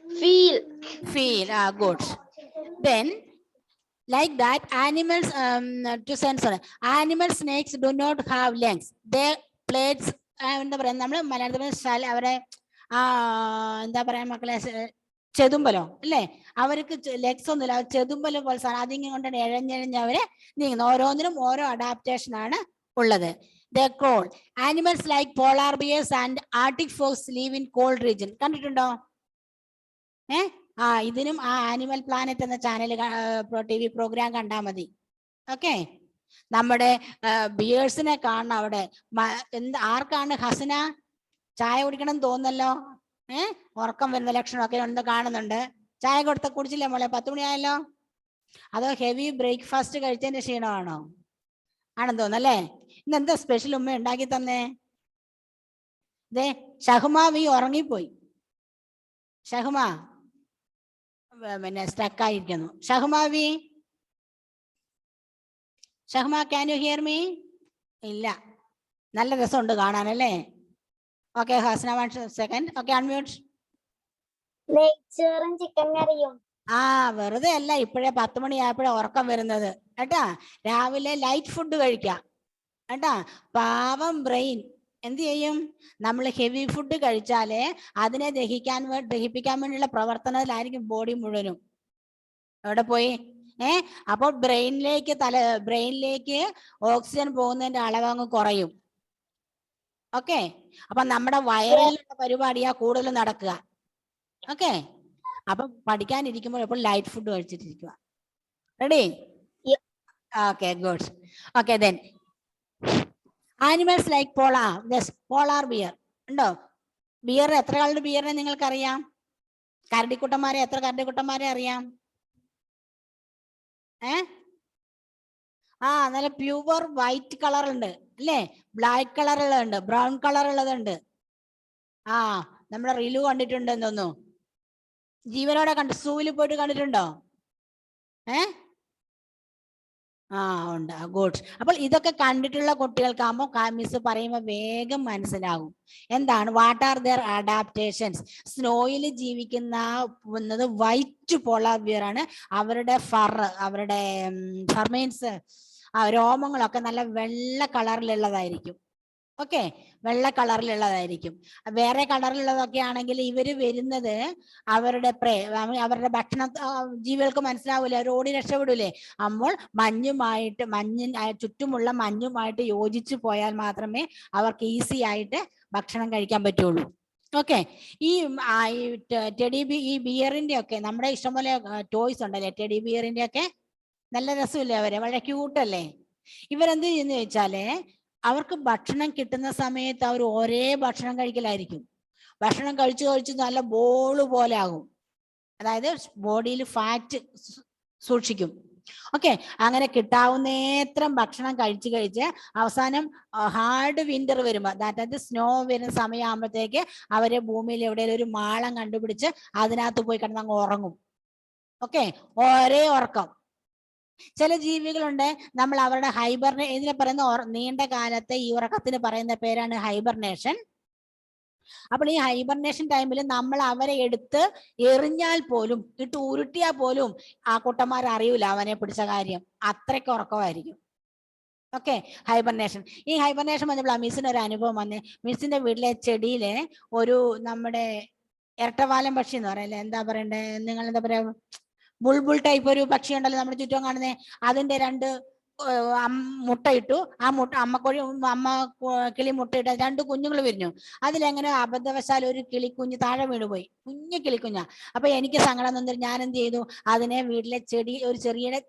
Feel. Feel. Good. Then, like that, animals to censor. Animal snakes do not have legs. Their plates. എന്താ പറയാ, നമ്മൾ മലയാളത്തിൽ അവരെ എന്താ പറയാ മക്കളെ, ചെതുമ്പലോ അല്ലേ? അവർക്ക് ലെഗ്സ് ഒന്നുമില്ല, ചെതുമ്പലോ പോലെ സാധനം അതിങ്ങനെ കൊണ്ടാണ് എഴഞ്ഞെഴഞ്ഞ് അവരെ നീങ്ങുന്നു. ഓരോന്നിനും ഓരോ അഡാപ്റ്റേഷൻ ആണ് ഉള്ളത്. They crawl. Animals like polar bears and arctic fox live in cold region. കണ്ടിട്ടുണ്ടോ? ഇതിനും ആ ആനിമൽ പ്ലാനറ്റ് എന്ന ചാനൽ TV പ്രോഗ്രാം കണ്ടാൽ മതി. ഓക്കെ, നമ്മുടെ ബിയേഴ്സിനെ കാണണം അവിടെ. ആർക്കാണ് ഹസന ചായ കുടിക്കണം തോന്നല്ലോ? ഉറക്കം വരുന്ന ലക്ഷണമൊക്കെ ഉണ്ട്, കാണുന്നുണ്ട്. ചായ കുടിച്ചില്ലേ മോളെ? 10 മണിയായല്ലോ. അതോ ഹെവി ബ്രേക്ക്ഫാസ്റ്റ് കഴിച്ചതിന്റെ ക്ഷീണമാണോ? ആണെന്ന് തോന്നല്ലേ? ഇന്നെന്താ സ്പെഷ്യൽ ഉമ്മ ഉണ്ടാക്കി തന്നേ? ഷഹ്മാവി ഉറങ്ങിപ്പോയി. ഷഹ്മ പിന്നെ സ്റ്റക്കായിരിക്കുന്നു. Shahmavi, Shahma, can you hear me? ഇല്ല. നല്ല രസമുണ്ട് കാണാനല്ലേ? Okay Hasana, 1 second. Okay, unmute. നെയ്ച്ചോറും ചിക്കൻ കറിയും. വെറുതെ അല്ല, ഇപ്പോഴേ 10 മണിയായപ്പോഴേ ഉറക്കം വരുന്നത് കേട്ടാ. രാവിലെ ലൈറ്റ് ഫുഡ് കഴിക്കാം കേട്ടാ. പാവം ബ്രെയിൻ എന്ത് ചെയ്യും? നമ്മൾ ഹെവി ഫുഡ് കഴിച്ചാലേ അതിനെ ദഹിപ്പിക്കാൻ വേണ്ടിയുള്ള പ്രവർത്തനത്തിലായിരിക്കും ബോഡി മുഴുവനും. എവിടെ പോയി? അപ്പോൾ ബ്രെയിനിലേക്ക് ഓക്സിജൻ പോകുന്നതിന്റെ അളവ് അങ്ങ് കുറയും. ഓക്കെ, അപ്പൊ നമ്മുടെ വയറിലുള്ള പരിപാടിയാ കൂടുതൽ നടക്കുക. ഓക്കെ, അപ്പൊ പഠിക്കാനിരിക്കുമ്പോൾ എപ്പോൾ ലൈറ്റ് ഫുഡ് കഴിച്ചിട്ടിരിക്കുക. Ready? Okay, good. Okay, then animals like polar bear ഉണ്ടോ? ബിയർ എത്ര കളർ ബിയറിനെ നിങ്ങൾക്കറിയാം? കരടിക്കുട്ടന്മാരെ, എത്ര കരടിക്കുട്ടന്മാരെ അറിയാം? നല്ല പ്യൂർ വൈറ്റ് കളർ ഉണ്ട് അല്ലേ? ബ്ലാക്ക് കളർ ഉള്ളതുണ്ട്, ബ്രൗൺ കളർ ഉള്ളതുണ്ട്. നമ്മുടെ റിലു കണ്ടിട്ടുണ്ട് എന്തോന്നു? ജീവനോടെ സൂവിൽ പോയിട്ട് കണ്ടിട്ടുണ്ടോ? ഉണ്ട്. ഗുഡ്. അപ്പോൾ ഇതൊക്കെ കണ്ടിട്ടുള്ള കുട്ടികൾക്കാകുമ്പോൾ മിസ് പറയുമ്പോൾ വേഗം മനസ്സിലാകും. എന്താണ്? What are there adaptations? സ്നോയിൽ ജീവിക്കുന്നത് വൈറ്റ് പോളാർ ബിയർ ആണ്. അവരുടെ അവരുടെ ഫർമീൻസ്, രോമങ്ങളൊക്കെ നല്ല വെള്ള കളറിലുള്ളതായിരിക്കും. ഓക്കെ, വെള്ള കളറിലുള്ളതായിരിക്കും. വേറെ കളറിലുള്ളതൊക്കെ ആണെങ്കിൽ ഇവര് വരുന്നത് അവരുടെ അവരുടെ ഭക്ഷണ ജീവികൾക്ക് മനസ്സിലാവൂലേ, അവർ ഓടി രക്ഷപ്പെടൂലേ. അപ്പോൾ ചുറ്റുമുള്ള മഞ്ഞുമായിട്ട് യോജിച്ചു പോയാൽ മാത്രമേ അവർക്ക് ഈസി ആയിട്ട് ഭക്ഷണം കഴിക്കാൻ പറ്റുള്ളൂ. ഓക്കെ, ഈ ബിയറിന്റെ ഒക്കെ നമ്മുടെ ഇഷ്ടംപോലെ ടോയ്സ് ഉണ്ടല്ലേ, ടെഡി ബിയറിന്റെ ഒക്കെ നല്ല രസമില്ലേ? അവരെ വളരെ ക്യൂട്ടല്ലേ? ഇവരെന്ത് ചെയ്യുന്ന ചോദിച്ചാല് അവർക്ക് ഭക്ഷണം കിട്ടുന്ന സമയത്ത് അവർ ഒരേ ഭക്ഷണം കഴിക്കലായിരിക്കും. ഭക്ഷണം കഴിച്ച് നല്ല ബോള് പോലെ ആകും. അതായത് ബോഡിയിൽ ഫാറ്റ് സൂക്ഷിക്കും. ഓക്കെ, അങ്ങനെ കിട്ടാവുന്നേത്രം ഭക്ഷണം കഴിച്ച് അവസാനം ഹാർഡ് വിന്റർ വരുമ്പോ, അതായത് സ്നോ വരുന്ന സമയമാകുമ്പോഴത്തേക്ക് അവര് ഭൂമിയിൽ എവിടെയെങ്കിലും ഒരു മാളം കണ്ടുപിടിച്ച് അതിനകത്ത് പോയി കിടന്ന് അങ്ങ് ഉറങ്ങും. ഓക്കെ, ഒരേ ഉറക്കം. ചില ജീവികളുണ്ട്, നമ്മൾ അവരുടെ ഇതിനെ പറയുന്ന നീണ്ട കാലത്തെ ഈ ഉറക്കത്തിന് പറയുന്ന പേരാണ് ഹൈബർനേഷൻ. അപ്പോൾ ഈ ഹൈബർനേഷൻ ടൈമിൽ നമ്മൾ അവരെ എടുത്ത് എറിഞ്ഞാൽ പോലും, ഇട്ട് ഉരുട്ടിയാൽ പോലും ആ കുട്ടന്മാർ അറിയൂല അവനെ പിടിച്ച കാര്യം, അത്രയ്ക്ക് ഉറക്കമായിരിക്കും. Okay, hibernation. ഈ ഹൈബർനേഷൻ വന്നപ്പോൾ മിസ്സിന് ഒരു അനുഭവം വന്നേ. മിസ്സിന്റെ വീട്ടിലെ ചെടിയിലെ ഒരു നമ്മുടെ ഇരട്ടവാലൻ പക്ഷി എന്ന് പറയല്ലേ, എന്താ പറയണ്ടേ, നിങ്ങൾ എന്താ പറയാ, ബുൾബുൾ ടൈപ്പ് ഒരു പക്ഷി ഉണ്ടല്ലോ നമ്മുടെ ചുറ്റും കാണുന്നേ, അതിന്റെ 2 മുട്ടയിട്ടു. ആ അമ്മ കിളി മുട്ടയിട്ട് 2 കുഞ്ഞുങ്ങൾ വിരിഞ്ഞു. അതിലെങ്ങനെ അബദ്ധവശാൽ ഒരു കിളിക്കുഞ്ഞ് താഴെ വീണുപോയി, കുഞ്ഞു കിളിക്കുഞ്ഞാ. അപ്പൊ എനിക്ക് സങ്കടം തോന്നി, ഞാൻ എന്ത് ചെയ്തു, അതിനെ വീട്ടിലെ ഒരു ചെറിയ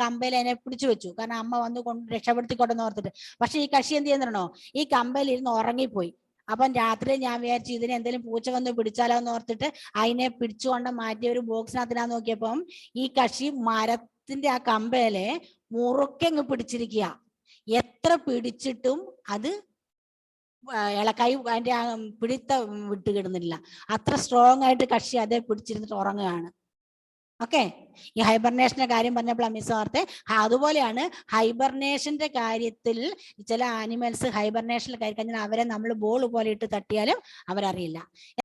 കമ്പയിൽ അതിനെ പിടിച്ചു വെച്ചു. കാരണം അമ്മ വന്ന് രക്ഷപ്പെടുത്തിക്കൊണ്ടെന്ന് ഓർത്തിട്ട്. പക്ഷെ ഈ കക്ഷി എന്ത് ചെയ്യുന്നോ, ഈ കമ്പയിൽ ഇരുന്ന് ഉറങ്ങിപ്പോയി. അപ്പം രാത്രി ഞാൻ വിചാരിച്ചു ഇതിനെ എന്തെങ്കിലും പൂച്ച വന്ന് പിടിച്ചാലോ എന്ന് ഓർത്തിട്ട് അതിനെ പിടിച്ചുകൊണ്ട് മാറ്റിയ ഒരു ബോക്സിനകത്തിനാന്ന് നോക്കിയപ്പം ഈ കക്ഷി മരത്തിന്റെ ആ കമ്പയിലെ മുറുക്കെ അങ്ങ് പിടിച്ചിരിക്കുക. എത്ര പിടിച്ചിട്ടും അത് ഇളക്കൈ അതിന്റെ ആ പിടിത്ത വിട്ടുകിടുന്നില്ല. അത്ര സ്ട്രോങ് ആയിട്ട് കക്ഷി അതേ പിടിച്ചിരുന്നിട്ട് ഉറങ്ങുകയാണ്. ഓക്കെ, ഈ ഹൈബർനേഷന്റെ കാര്യം പറഞ്ഞപ്പോൾ മിസ് ഓർത്തെ, അതുപോലെയാണ് ഹൈബർനേഷന്റെ കാര്യത്തിൽ ചില ആനിമൽസ് ഹൈബർനേഷനിൽ കയറി കഴിഞ്ഞാൽ അവരെ നമ്മൾ ബോൾ പോലെ ഇട്ട് തട്ടിയാലും അവരറിയില്ല.